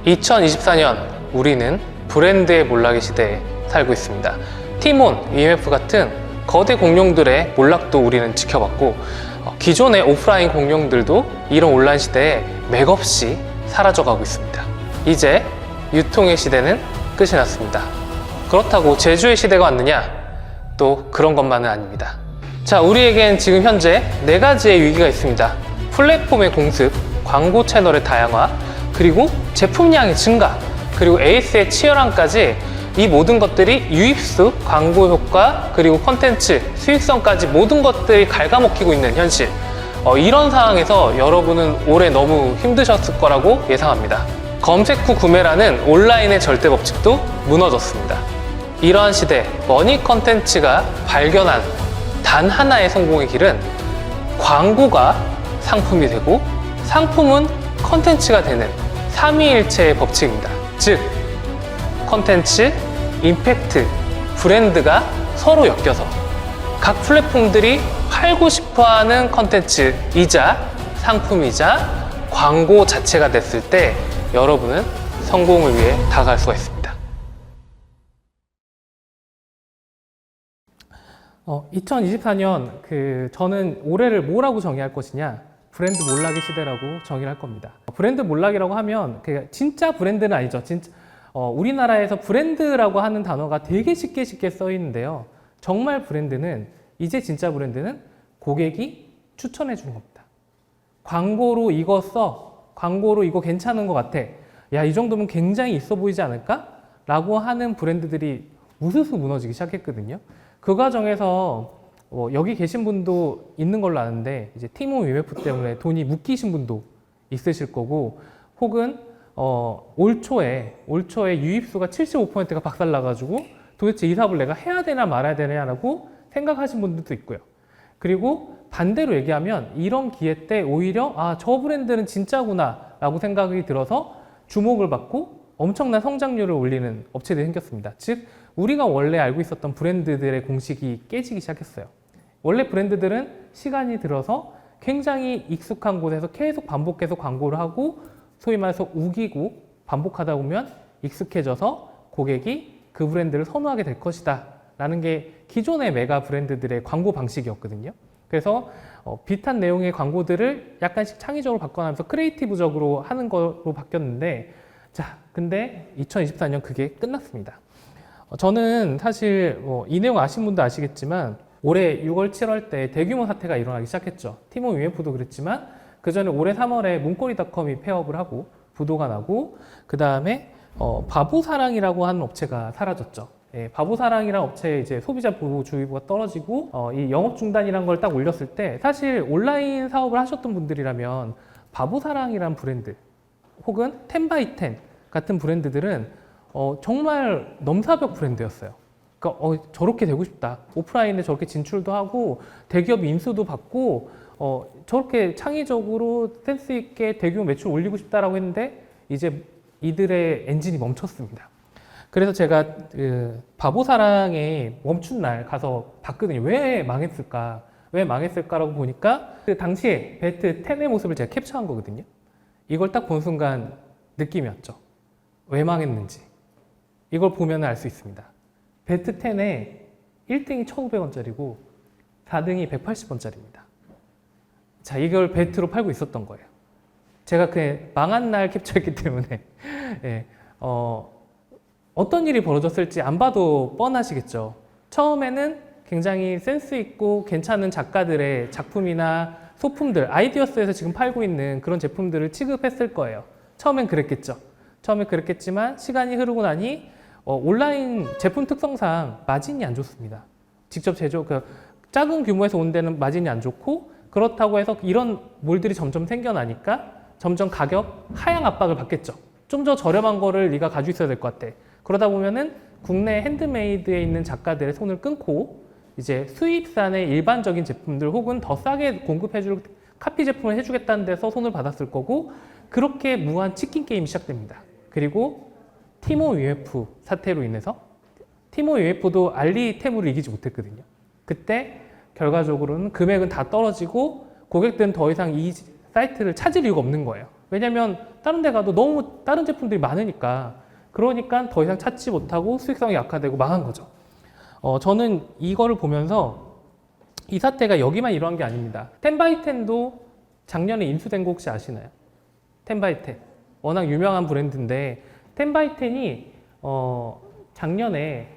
2024년 우리는 브랜드의 몰락의 시대에 살고 있습니다. 티몬, EMF 같은 거대 공룡들의 몰락도 우리는 지켜봤고, 기존의 오프라인 공룡들도 이런 온라인 시대에 맥없이 사라져가고 있습니다. 이제 유통의 시대는 끝이 났습니다. 그렇다고 제주의 시대가 왔느냐? 또 그런 것만은 아닙니다. 자, 우리에겐 지금 현재 4가지의 위기가 있습니다. 플랫폼의 공습, 광고 채널의 다양화, 그리고 제품량의 증가, 그리고 AS의 치열함까지 이 모든 것들이 유입수, 광고 효과, 그리고 콘텐츠, 수익성까지 모든 것들이 갉아먹히고 있는 현실. 이런 상황에서 여러분은 올해 너무 힘드셨을 거라고 예상합니다. 검색 후 구매라는 온라인의 절대 법칙도 무너졌습니다. 이러한 시대, 머니 컨텐츠가 발견한 단 하나의 성공의 길은 광고가 상품이 되고 상품은 컨텐츠가 되는 삼위일체의 법칙입니다. 즉, 컨텐츠, 임팩트, 브랜드가 서로 엮여서 각 플랫폼들이 팔고 싶어하는 컨텐츠이자 상품이자 광고 자체가 됐을 때 여러분은 성공을 위해 다가갈 수가 있습니다. 2024년 저는 올해를 뭐라고 정의할 것이냐, 브랜드 몰락의 시대라고 정의를 할 겁니다. 브랜드 몰락이라고 하면 진짜 브랜드는 아니죠. 우리나라에서 브랜드라고 하는 단어가 되게 쉽게 써 있는데요. 정말 브랜드는, 이제 진짜 브랜드는 고객이 추천해 주는 겁니다. 광고로 이거 써, 광고로 이거 괜찮은 것 같아, 야, 이 정도면 굉장히 있어 보이지 않을까? 라고 하는 브랜드들이 우수수 무너지기 시작했거든요. 그 과정에서 여기 계신 분도 있는 걸로 아는데, 이제 티몬 EMF 때문에 돈이 묶이신 분도 있으실 거고, 혹은 올 초에 유입수가 75%가 박살나가지고 도대체 이 사업을 내가 해야 되나 말아야 되냐라고 생각하신 분들도 있고요. 그리고 반대로 얘기하면 이런 기회 때 오히려 저 브랜드는 진짜구나 라고 생각이 들어서 주목을 받고 엄청난 성장률을 올리는 업체들이 생겼습니다. 즉, 우리가 원래 알고 있었던 브랜드들의 공식이 깨지기 시작했어요. 원래 브랜드들은 시간이 들어서 굉장히 익숙한 곳에서 계속 반복해서 광고를 하고, 소위 말해서 우기고 반복하다 보면 익숙해져서 고객이 그 브랜드를 선호하게 될 것이다 라는 게 기존의 메가 브랜드들의 광고 방식이었거든요. 그래서 비슷한 내용의 광고들을 약간씩 창의적으로 바꿔나면서 크리에이티브적으로 하는 거로 바뀌었는데, 자, 근데 2024년 그게 끝났습니다. 저는 사실 이 내용 아신 분도 아시겠지만 올해 6월, 7월 때 대규모 사태가 일어나기 시작했죠. 티몬 EMF도 그랬지만 그 전에 올해 3월에 문고리닷컴이 폐업을 하고 부도가 나고, 그 다음에 바보사랑이라고 하는 업체가 사라졌죠. 예, 바보사랑이라는 업체에 이제 소비자 보호주의보가 떨어지고 이 영업 중단이라는 걸 딱 올렸을 때, 사실 온라인 사업을 하셨던 분들이라면 바보사랑이라는 브랜드 혹은 10x10 같은 브랜드들은 정말 넘사벽 브랜드였어요. 그러니까 저렇게 되고 싶다, 오프라인에 저렇게 진출도 하고 대기업 인수도 받고 저렇게 창의적으로 센스 있게 대규모 매출 올리고 싶다라고 했는데 이제 이들의 엔진이 멈췄습니다. 그래서 제가 바보사랑의 멈춘 날 가서 봤거든요. 왜 망했을까라고 보니까 그 당시에 베트 10의 모습을 제가 캡처한 거거든요. 이걸 딱 본 순간 느낌이 왔죠. 왜 망했는지. 이걸 보면 알 수 있습니다. 베트 10의 1등이 1,500원짜리고 4등이 180원짜리입니다. 자, 이걸 베트로 팔고 있었던 거예요. 제가 그 망한 날 캡처했기 때문에 예, 어떤 일이 벌어졌을지 안 봐도 뻔하시겠죠. 처음에는 굉장히 센스 있고 괜찮은 작가들의 작품이나 소품들, 아이디어스에서 지금 팔고 있는 그런 제품들을 취급했을 거예요. 처음엔 그랬겠죠. 처음엔 그랬겠지만 시간이 흐르고 나니 온라인 제품 특성상 마진이 안 좋습니다. 직접 작은 규모에서 온 데는 마진이 안 좋고, 그렇다고 해서 이런 몰들이 점점 생겨나니까 점점 가격 하향 압박을 받겠죠. 좀 더 저렴한 거를 네가 가지고 있어야 될 것 같아. 그러다 보면은 국내 핸드메이드에 있는 작가들의 손을 끊고 이제 수입산의 일반적인 제품들 혹은 더 싸게 공급해줄 카피 제품을 해주겠다는 데서 손을 받았을 거고, 그렇게 무한 치킨 게임이 시작됩니다. 그리고 티몬 EMF 사태로 인해서 티몬 EMF도 알리테무를 이기지 못했거든요. 그때 결과적으로는 금액은 다 떨어지고 고객들은 더 이상 이 사이트를 찾을 이유가 없는 거예요. 왜냐면 다른 데 가도 너무 다른 제품들이 많으니까. 그러니까 더 이상 찾지 못하고 수익성이 약화되고 망한 거죠. 저는 이거를 보면서 이 사태가 여기만 일어난 게 아닙니다. 텐바이텐도 작년에 인수된 거 혹시 아시나요? 텐바이텐. 워낙 유명한 브랜드인데 텐바이텐이 작년에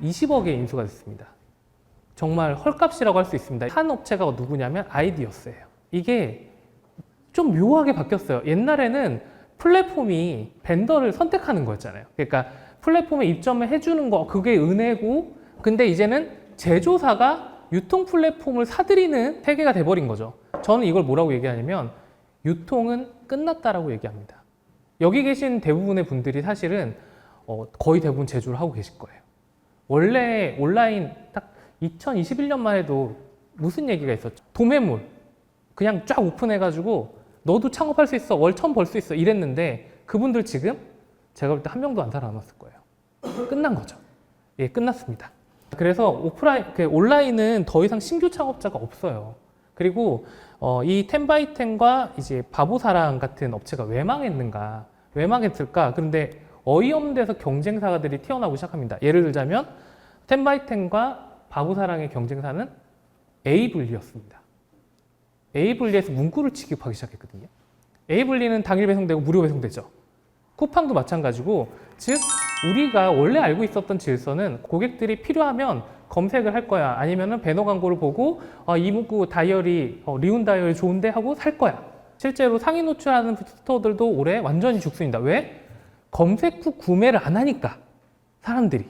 20억에 인수가 됐습니다. 정말 헐값이라고 할 수 있습니다. 한 업체가 누구냐면 아이디어스예요. 이게 좀 묘하게 바뀌었어요. 옛날에는 플랫폼이 벤더를 선택하는 거였잖아요. 그러니까 플랫폼에 입점을 해주는 거 그게 은혜고, 근데 이제는 제조사가 유통 플랫폼을 사들이는 세계가 돼버린 거죠. 저는 이걸 뭐라고 얘기하냐면 유통은 끝났다라고 얘기합니다. 여기 계신 대부분의 분들이 사실은 거의 대부분 제조를 하고 계실 거예요. 원래 온라인 딱 2021년만 해도 무슨 얘기가 있었죠? 도매물 그냥 쫙 오픈해가지고 너도 창업할 수 있어, 월 1,000 벌 수 있어 이랬는데 그분들 지금 제가 볼 때 한 명도 안 살아남았을 거예요. 끝난 거죠. 예, 끝났습니다. 그래서 온라인은 더 이상 신규 창업자가 없어요. 그리고 이 텐바이텐과 이제 바보사랑 같은 업체가 왜 망했는가? 왜 망했을까? 그런데 어이없는 데서 경쟁사들이 튀어나오기 시작합니다. 예를 들자면 텐바이텐과 바보사랑의 경쟁사는 에이블리였습니다. 에이블리에서 문구를 취급하기 시작했거든요. 에이블리는 당일 배송되고 무료 배송되죠. 쿠팡도 마찬가지고, 즉 우리가 원래 알고 있었던 질서는 고객들이 필요하면 검색을 할 거야, 아니면은 배너 광고를 보고 이 문구 다이어리 리운 다이어리 좋은데 하고 살 거야. 실제로 상위 노출하는 스토어들도 올해 완전히 죽습니다. 왜? 검색 후 구매를 안 하니까. 사람들이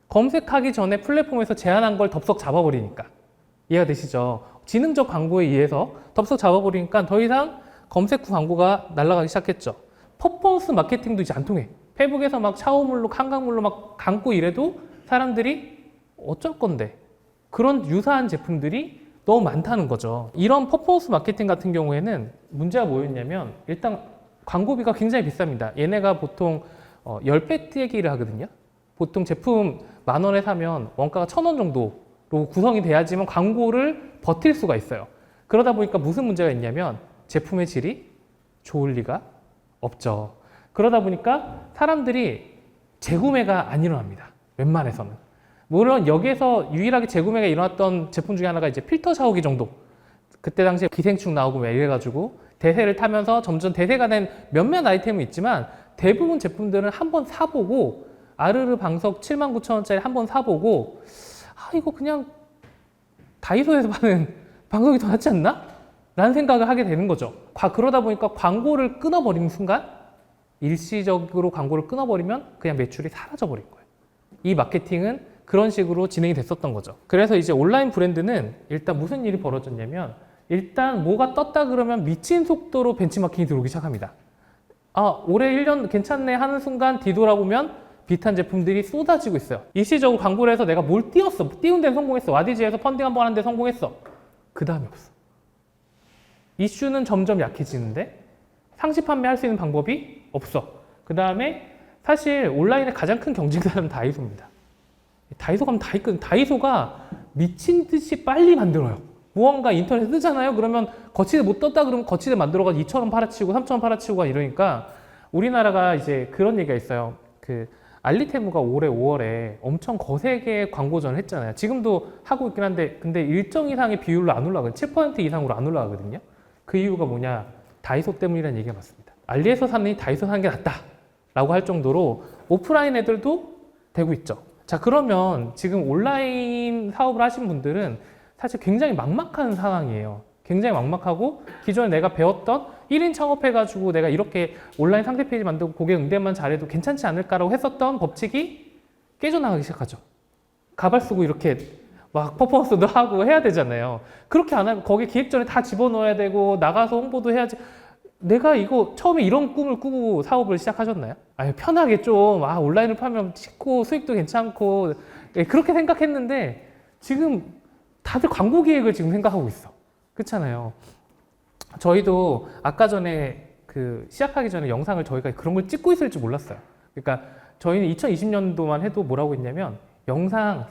검색하기 전에 플랫폼에서 제안한 걸 덥석 잡아버리니까. 이해가 되시죠? 지능적 광고에 의해서 덥석 잡아버리니까 더 이상 검색 후 광고가 날아가기 시작했죠. 퍼포먼스 마케팅도 이제 안 통해. 페북에서 막 샤워물로 한강물로 막 감고 이래도 사람들이 어쩔 건데, 그런 유사한 제품들이 너무 많다는 거죠. 이런 퍼포먼스 마케팅 같은 경우에는 문제가 뭐였냐면 일단 광고비가 굉장히 비쌉니다. 얘네가 보통 10배 떼기를 하거든요. 보통 제품 10,000원에 사면 원가가 1,000원 정도로 구성이 돼야지만 광고를 버틸 수가 있어요. 그러다 보니까 무슨 문제가 있냐면 제품의 질이 좋을 리가 없죠. 그러다 보니까 사람들이 재구매가 안 일어납니다. 웬만해서는. 물론 여기에서 유일하게 재구매가 일어났던 제품 중에 하나가 이제 필터 샤워기 정도. 그때 당시에 기생충 나오고 막 이래가지고 대세를 타면서 점점 대세가 된 몇몇 아이템은 있지만 대부분 제품들은 한번 사보고 아르르 방석 79,000원짜리 한번 사보고 이거 그냥 다이소에서 파는 방석이 더 낫지 않나? 라는 생각을 하게 되는 거죠. 그러다 보니까 광고를 끊어버리는 순간 일시적으로 광고를 끊어버리면 그냥 매출이 사라져버린 거예요. 이 마케팅은 그런 식으로 진행이 됐었던 거죠. 그래서 이제 온라인 브랜드는 일단 무슨 일이 벌어졌냐면 일단 뭐가 떴다 그러면 미친 속도로 벤치마킹이 들어오기 시작합니다. 올해 1년 괜찮네 하는 순간 뒤돌아보면 비슷한 제품들이 쏟아지고 있어요. 일시적으로 광고를 해서 내가 뭘 띄웠어. 띄운 데는 성공했어. 와디즈에서 펀딩 한번 하는데 성공했어. 그 다음에 없어. 이슈는 점점 약해지는데 상시 판매할 수 있는 방법이 없어. 그 다음에 사실 온라인의 가장 큰 경쟁사는 다이소입니다. 다이소 가면 다 있거든. 다이소가 미친 듯이 빨리 만들어요. 무언가 인터넷에 뜨잖아요. 그러면 거치대 못 떴다 그러면 거치대 만들어가지고 2,000원 팔아치고 3,000원 팔아치고 이러니까 우리나라가 이제 그런 얘기가 있어요. 알리테무가 올해 5월에 엄청 거세게 광고전을 했잖아요. 지금도 하고 있긴 한데 근데 일정 이상의 비율로 안 올라가요. 7% 이상으로 안 올라가거든요. 그 이유가 뭐냐? 다이소 때문이라는 얘기가 맞습니다. 알리에서 사느니 다이소 사는 게 낫다 라고 할 정도로 오프라인 애들도 되고 있죠. 자, 그러면 지금 온라인 사업을 하신 분들은 사실 굉장히 막막한 상황이에요. 굉장히 막막하고 기존에 내가 배웠던 1인 창업해가지고 내가 이렇게 온라인 상세 페이지 만들고 고객 응대만 잘해도 괜찮지 않을까라고 했었던 법칙이 깨져나가기 시작하죠. 가발 쓰고 이렇게 막 퍼포먼스도 하고 해야 되잖아요. 그렇게 안 하면 거기 기획 전에 다 집어넣어야 되고 나가서 홍보도 해야지. 내가 이거 처음에 이런 꿈을 꾸고 사업을 시작하셨나요? 편하게 좀 온라인을 팔면 쉽고 수익도 괜찮고 그렇게 생각했는데 지금 다들 광고 기획을 지금 생각하고 있어. 그렇잖아요. 저희도 아까 전에 시작하기 전에 영상을 저희가 그런 걸 찍고 있을 줄 몰랐어요. 그러니까 저희는 2020년도만 해도 뭐라고 했냐면 영상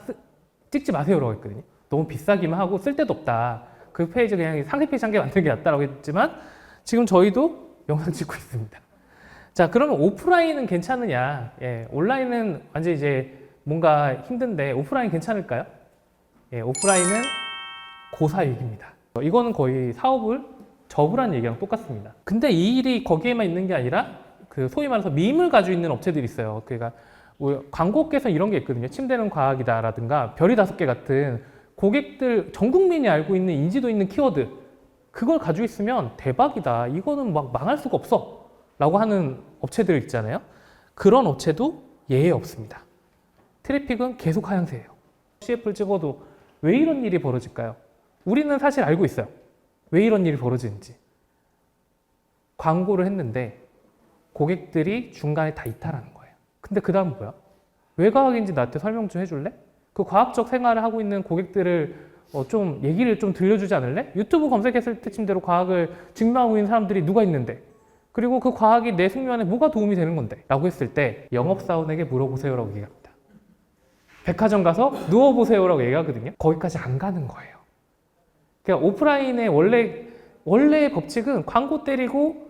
찍지 마세요라고 했거든요. 너무 비싸기만 하고 쓸데도 없다. 그 페이지 그냥 상세 페이지 한 개 만드는 게 낫다라고 했지만 지금 저희도 영상 찍고 있습니다. 자, 그러면 오프라인은 괜찮으냐? 예, 온라인은 완전 이제 뭔가 힘든데 오프라인 괜찮을까요? 예, 오프라인은 고사익입니다. 이거는 거의 사업을 접으라는 얘기랑 똑같습니다. 근데 이 일이 거기에만 있는 게 아니라 그 소위 말해서 밈을 가지고 있는 업체들이 있어요. 그러니까 광고업계에서 이런 게 있거든요. 침대는 과학이다라든가 별이 5개 같은 고객들 전 국민이 알고 있는 인지도 있는 키워드 그걸 가지고 있으면 대박이다. 이거는 막 망할 수가 없어. 라고 하는 업체들 있잖아요. 그런 업체도 예외 없습니다. 트래픽은 계속 하향세예요. CF를 찍어도 왜 이런 일이 벌어질까요? 우리는 사실 알고 있어요. 왜 이런 일이 벌어지는지. 광고를 했는데 고객들이 중간에 다 이탈하는 거예요. 근데 그 다음 뭐야? 왜 과학인지 나한테 설명 좀 해줄래? 그 과학적 생활을 하고 있는 고객들을 좀 얘기를 좀 들려주지 않을래? 유튜브 검색했을 때 침대로 과학을 증명하고 있는 사람들이 누가 있는데 그리고 그 과학이 내 숙면에 뭐가 도움이 되는 건데? 라고 했을 때 영업사원에게 물어보세요라고 얘기합니다. 백화점 가서 누워보세요라고 얘기하거든요. 거기까지 안 가는 거예요. 그러니까 오프라인의 원래의 법칙은 광고 때리고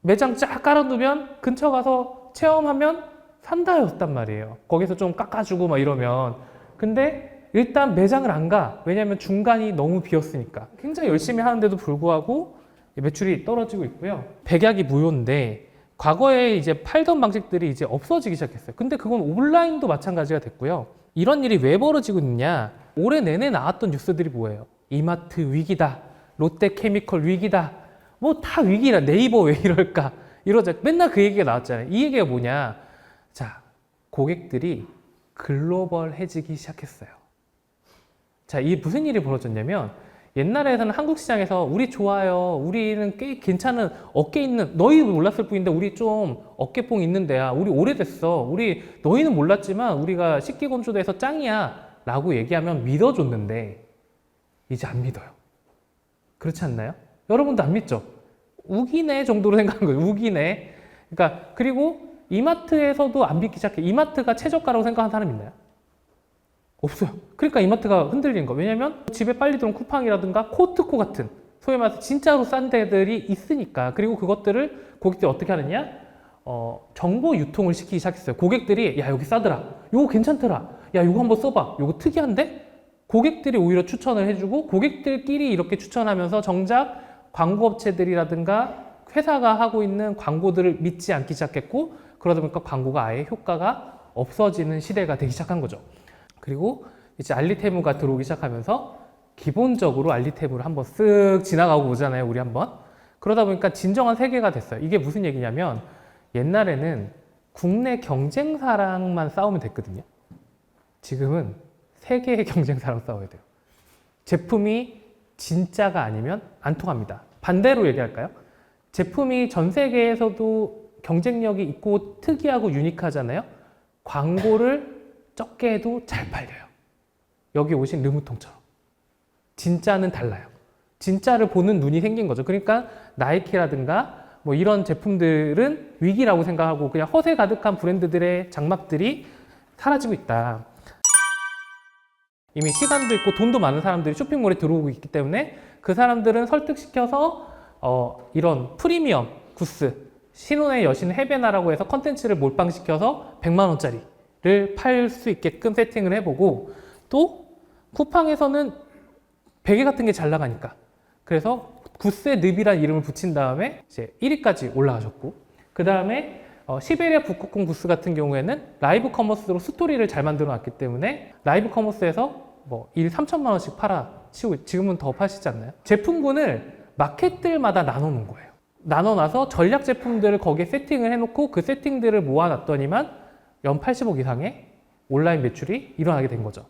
매장 쫙 깔아두면 근처 가서 체험하면 산다였단 말이에요. 거기서 좀 깎아주고 막 이러면. 근데 일단 매장을 안 가. 왜냐하면 중간이 너무 비었으니까. 굉장히 열심히 하는데도 불구하고 매출이 떨어지고 있고요. 백약이 무효인데 과거에 이제 팔던 방식들이 이제 없어지기 시작했어요. 근데 그건 온라인도 마찬가지가 됐고요. 이런 일이 왜 벌어지고 있느냐? 올해 내내 나왔던 뉴스들이 뭐예요? 이마트 위기다. 롯데케미컬 위기다. 뭐 다 위기라. 네이버 왜 이럴까? 이러자. 맨날 그 얘기가 나왔잖아요. 이 얘기가 뭐냐? 자, 고객들이 글로벌해지기 시작했어요. 자, 이게 무슨 일이 벌어졌냐면 옛날에는 한국 시장에서 우리 좋아요. 우리는 꽤 괜찮은 어깨 있는 너희 몰랐을 뿐인데 우리 좀 어깨뽕 있는 데야. 우리 오래됐어. 우리 너희는 몰랐지만 우리가 식기건조대에서 짱이야. 라고 얘기하면 믿어줬는데 이제 안 믿어요. 그렇지 않나요? 여러분도 안 믿죠? 우기네 정도로 생각하는 거예요. 우기네. 그러니까 그리고 이마트에서도 안 믿기 시작해. 이마트가 최저가라고 생각하는 사람 있나요? 없어요. 그러니까 이마트가 흔들리는 거. 왜냐면 집에 빨리 들어온 쿠팡이라든가 코트코 같은 소위 말해서 진짜로 싼 데들이 있으니까. 그리고 그것들을 고객들이 어떻게 하느냐? 정보 유통을 시키기 시작했어요. 고객들이 야 여기 싸더라. 요거 괜찮더라. 야 요거 한번 써봐. 요거 특이한데? 고객들이 오히려 추천을 해주고 고객들끼리 이렇게 추천하면서 정작 광고업체들이라든가 회사가 하고 있는 광고들을 믿지 않기 시작했고 그러다 보니까 광고가 아예 효과가 없어지는 시대가 되기 시작한 거죠. 그리고 이제 알리테무가 들어오기 시작하면서 기본적으로 알리테무를 한번 쓱 지나가고 오잖아요. 우리 한번. 그러다 보니까 진정한 세계가 됐어요. 이게 무슨 얘기냐면 옛날에는 국내 경쟁사랑만 싸우면 됐거든요. 지금은 세계의 경쟁사랑 싸워야 돼요. 제품이 진짜가 아니면 안 통합니다. 반대로 얘기할까요? 제품이 전 세계에서도 경쟁력이 있고 특이하고 유니크하잖아요. 광고를 적게 해도 잘 팔려요. 여기 오신 르무통처럼. 진짜는 달라요. 진짜를 보는 눈이 생긴 거죠. 그러니까 나이키라든가 뭐 이런 제품들은 위기라고 생각하고 그냥 허세 가득한 브랜드들의 장막들이 사라지고 있다. 이미 시간도 있고 돈도 많은 사람들이 쇼핑몰에 들어오고 있기 때문에 그 사람들은 설득시켜서 이런 프리미엄 구스, 신혼의 여신 해변나라고 해서 컨텐츠를 몰빵시켜서 100만 원짜리를 팔 수 있게끔 세팅을 해보고 또 쿠팡에서는 베개 같은 게 잘 나가니까 그래서 구스의 늪이라는 이름을 붙인 다음에 이제 1위까지 올라가셨고 그 다음에 시베리아 북극곰 구스 같은 경우에는 라이브 커머스로 스토리를 잘 만들어 놨기 때문에 라이브 커머스에서 뭐 일 3천만 원씩 팔아치고 지금은 더 파시지 않나요? 제품군을 마켓들마다 나눠 놓은 거예요. 나눠 놔서 전략 제품들을 거기에 세팅을 해놓고 그 세팅들을 모아놨더니만 연 80억 이상의 온라인 매출이 일어나게 된 거죠.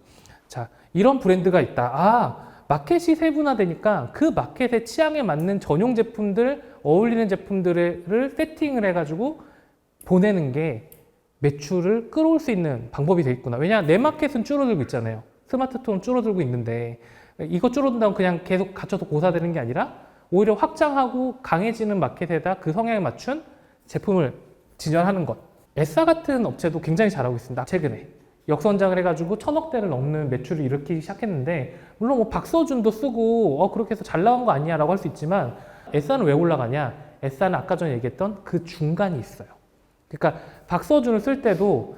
자, 이런 브랜드가 있다. 아, 마켓이 세분화되니까 그 마켓의 취향에 맞는 전용 제품들, 어울리는 제품들을 세팅을 해가지고 보내는 게 매출을 끌어올 수 있는 방법이 돼 있구나. 왜냐, 내 마켓은 줄어들고 있잖아요. 스마트폰은 줄어들고 있는데 이거 줄어든다면 그냥 계속 갇혀서 고사되는 게 아니라 오히려 확장하고 강해지는 마켓에다 그 성향에 맞춘 제품을 진열하는 것. 에싸 같은 업체도 굉장히 잘하고 있습니다. 최근에 역선장을 해가지고 1,000억대를 넘는 매출을 일으키기 시작했는데 물론 뭐 박서준도 쓰고 그렇게 해서 잘 나간 거 아니야 라고 할 수 있지만 에싸는 왜 올라가냐? S사는 아까 전에 얘기했던 그 중간이 있어요. 그러니까 박서준을 쓸 때도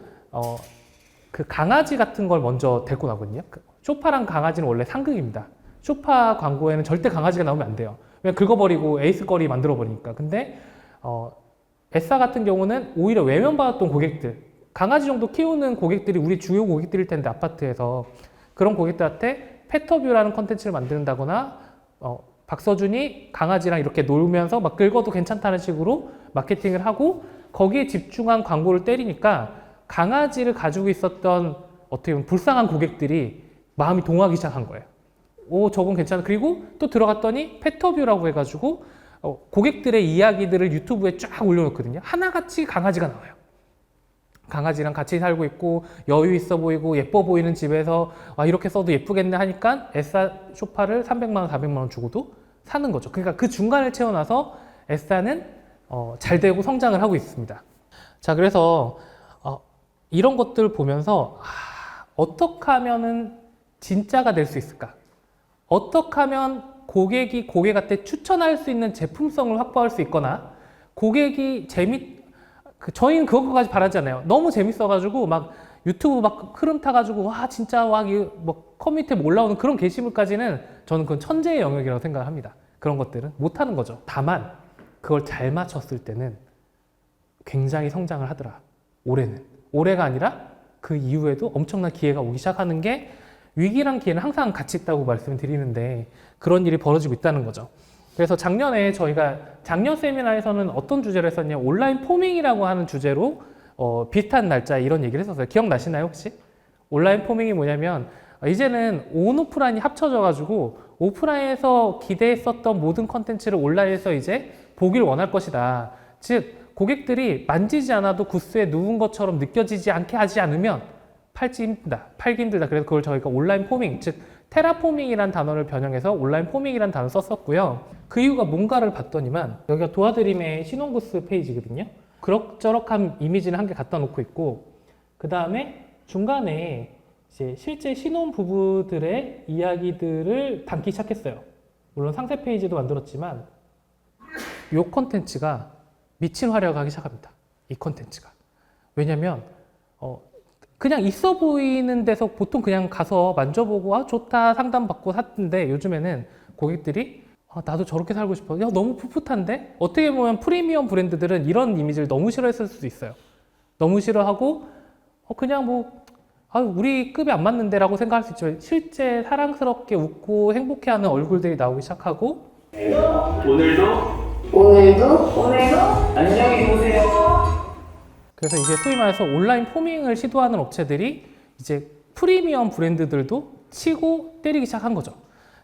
그 강아지 같은 걸 먼저 데리고 나거든요. 쇼파랑 강아지는 원래 상극입니다. 쇼파 광고에는 절대 강아지가 나오면 안 돼요. 왜냐면 긁어버리고 에이스 거리 만들어버리니까. 근데 S사 같은 경우는 오히려 외면받았던 고객들, 강아지 정도 키우는 고객들이 우리 주요 고객들일 텐데 아파트에서 그런 고객들한테 페터뷰라는 컨텐츠를 만든다거나 박서준이 강아지랑 이렇게 놀면서 막 긁어도 괜찮다는 식으로 마케팅을 하고 거기에 집중한 광고를 때리니까 강아지를 가지고 있었던 어떻게 보면 불쌍한 고객들이 마음이 동하기 시작한 거예요. 오, 저건 괜찮아. 그리고 또 들어갔더니 페터뷰라고 해가지고 고객들의 이야기들을 유튜브에 쫙 올려놓거든요. 하나같이 강아지가 나와요. 강아지랑 같이 살고 있고 여유 있어 보이고 예뻐 보이는 집에서 이렇게 써도 예쁘겠네 하니까 S사 쇼파를 300만 원, 400만 원 주고도 사는 거죠. 그러니까 그 중간을 채워놔서 S사는 잘 되고 성장을 하고 있습니다. 자, 그래서 이런 것들 보면서 어떻게 하면은 진짜가 될 수 있을까? 어떻게 하면 고객이 고객한테 추천할 수 있는 제품성을 확보할 수 있거나 고객이 저희는 그것까지 바라지 않아요. 너무 재밌어가지고 막 유튜브 막 흐름 타가지고 와 진짜 뭐 커뮤니티에 올라오는 그런 게시물까지는 저는 그건 천재의 영역이라고 생각을 합니다. 그런 것들은 못하는 거죠. 다만 그걸 잘 맞췄을 때는 굉장히 성장을 하더라. 올해가 아니라 그 이후에도 엄청난 기회가 오기 시작하는 게 위기랑 기회는 항상 같이 있다고 말씀을 드리는데 그런 일이 벌어지고 있다는 거죠. 그래서 작년에 저희가 작년 세미나에서는 어떤 주제를 했었냐, 온라인 포밍이라고 하는 주제로 비슷한 날짜에 이런 얘기를 했었어요. 기억나시나요 혹시? 온라인 포밍이 뭐냐면 이제는 온 오프라인이 합쳐져 가지고 오프라인에서 기대했었던 모든 컨텐츠를 온라인에서 이제 보길 원할 것이다. 즉 고객들이 만지지 않아도 구스에 누운 것처럼 느껴지지 않게 하지 않으면 팔기 힘들다. 그래서 그걸 저희가 온라인 포밍, 즉 테라포밍이란 단어를 변형해서 온라인 포밍이란 단어를 썼었고요. 그 이유가 뭔가를 봤더니만 여기가 도와드림의 신혼구스 페이지거든요. 그럭저럭한 이미지는 한 개 갖다 놓고 있고 그 다음에 중간에 이제 실제 신혼 부부들의 이야기들을 담기 시작했어요. 물론 상세 페이지도 만들었지만 이 컨텐츠가 미친 활약을 하기 시작합니다. 이 컨텐츠가. 왜냐면 그냥 있어 보이는 데서 보통 그냥 가서 만져보고 좋다 상담받고 샀는데 요즘에는 고객들이 나도 저렇게 살고 싶어. 야, 너무 풋풋한데? 어떻게 보면 프리미엄 브랜드들은 이런 이미지를 너무 싫어했을 수도 있어요. 너무 싫어하고 그냥 뭐 우리 급이 안 맞는데 라고 생각할 수 있지만 실제 사랑스럽게 웃고 행복해하는 얼굴들이 나오기 시작하고 오늘도 안녕히 보세요. 그래서 이제 소위 말해서 온라인 포밍을 시도하는 업체들이 이제 프리미엄 브랜드들도 치고 때리기 시작한 거죠.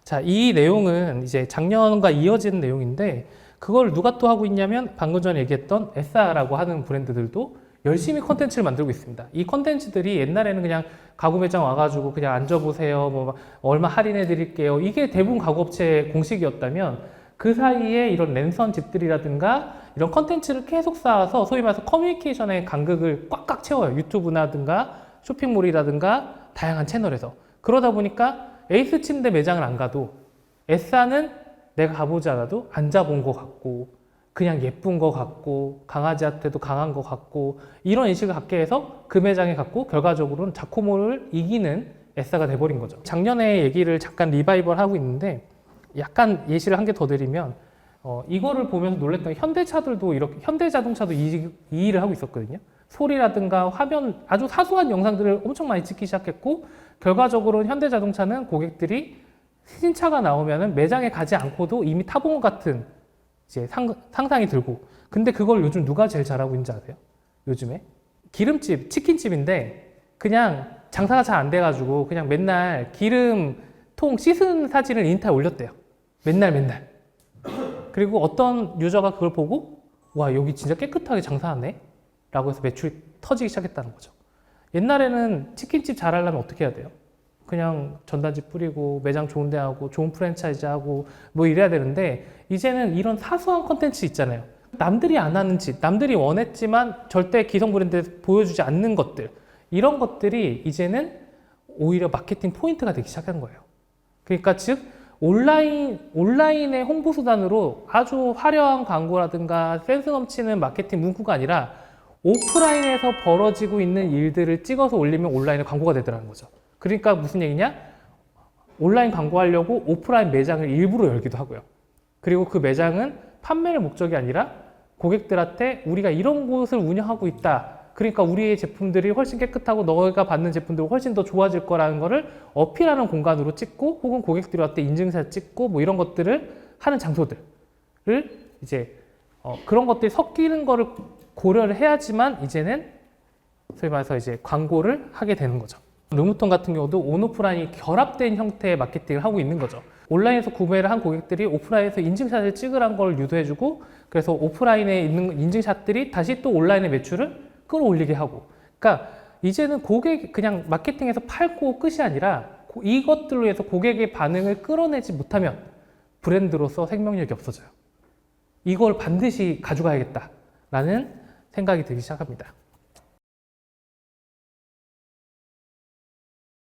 자, 이 내용은 이제 작년과 이어지는 내용인데 그걸 누가 또 하고 있냐면 방금 전에 얘기했던 S사라고 하는 브랜드들도 열심히 컨텐츠를 만들고 있습니다. 이 컨텐츠들이 옛날에는 그냥 가구 매장 와가지고 그냥 앉아보세요, 뭐 얼마 할인해 드릴게요. 이게 대부분 가구업체의 공식이었다면 그 사이에 이런 랜선 집들이라든가 이런 컨텐츠를 계속 쌓아서 소위 말해서 커뮤니케이션의 간극을 꽉꽉 채워요. 유튜브라든가 쇼핑몰이라든가 다양한 채널에서. 그러다 보니까 에이스 침대 매장을 안 가도 S사는 내가 가보지 않아도 앉아본 것 같고 그냥 예쁜 것 같고 강아지한테도 강한 것 같고 이런 인식을 갖게 해서 그 매장에 갔고 결과적으로는 자코모를 이기는 S사가 돼버린 거죠. 작년에 얘기를 잠깐 리바이벌 하고 있는데 약간 예시를 한 개 더 드리면 이거를 보면서 놀랬던 현대차들도 이렇게 현대자동차도 이 일을 하고 있었거든요. 소리라든가 화면 아주 사소한 영상들을 엄청 많이 찍기 시작했고 결과적으로는 현대자동차는 고객들이 신차가 나오면은 매장에 가지 않고도 이미 타본 것 같은 이제 상상이 들고 근데 그걸 요즘 누가 제일 잘하고 있는지 아세요? 요즘에 기름집, 치킨집인데 그냥 장사가 잘 안 돼가지고 그냥 맨날 기름통 씻은 사진을 인스타에 올렸대요. 맨날. 그리고 어떤 유저가 그걸 보고 와 여기 진짜 깨끗하게 장사하네 라고 해서 매출이 터지기 시작했다는 거죠. 옛날에는 치킨집 잘하려면 어떻게 해야 돼요? 그냥 전단지 뿌리고 매장 좋은 데 하고 좋은 프랜차이즈 하고 뭐 이래야 되는데 이제는 이런 사소한 컨텐츠 있잖아요. 남들이 안 하는 짓, 남들이 원했지만 절대 기성 브랜드에 보여주지 않는 것들 이런 것들이 이제는 오히려 마케팅 포인트가 되기 시작한 거예요. 그러니까 즉 온라인의 홍보 수단으로 아주 화려한 광고라든가 센스 넘치는 마케팅 문구가 아니라 오프라인에서 벌어지고 있는 일들을 찍어서 올리면 온라인에 광고가 되더라는 거죠. 그러니까 무슨 얘기냐? 온라인 광고하려고 오프라인 매장을 일부러 열기도 하고요. 그리고 그 매장은 판매를 목적이 아니라 고객들한테 우리가 이런 곳을 운영하고 있다. 그러니까 우리의 제품들이 훨씬 깨끗하고 너가 받는 제품들이 훨씬 더 좋아질 거라는 거를 어필하는 공간으로 찍고 혹은 고객들이 왔을 때 인증샷 찍고 뭐 이런 것들을 하는 장소들을 이제 그런 것들이 섞이는 거를 고려를 해야지만 이제는 소위 말해서 이제 광고를 하게 되는 거죠. 르무톤 같은 경우도 온오프라인이 결합된 형태의 마케팅을 하고 있는 거죠. 온라인에서 구매를 한 고객들이 오프라인에서 인증샷을 찍으라는 걸 유도해주고 그래서 오프라인에 있는 인증샷들이 다시 또 온라인의 매출을 끌어올리게 하고 그러니까 이제는 고객 그냥 마케팅에서 팔고 끝이 아니라 이것들로 해서 고객의 반응을 끌어내지 못하면 브랜드로서 생명력이 없어져요. 이걸 반드시 가져가야겠다라는 생각이 들기 시작합니다.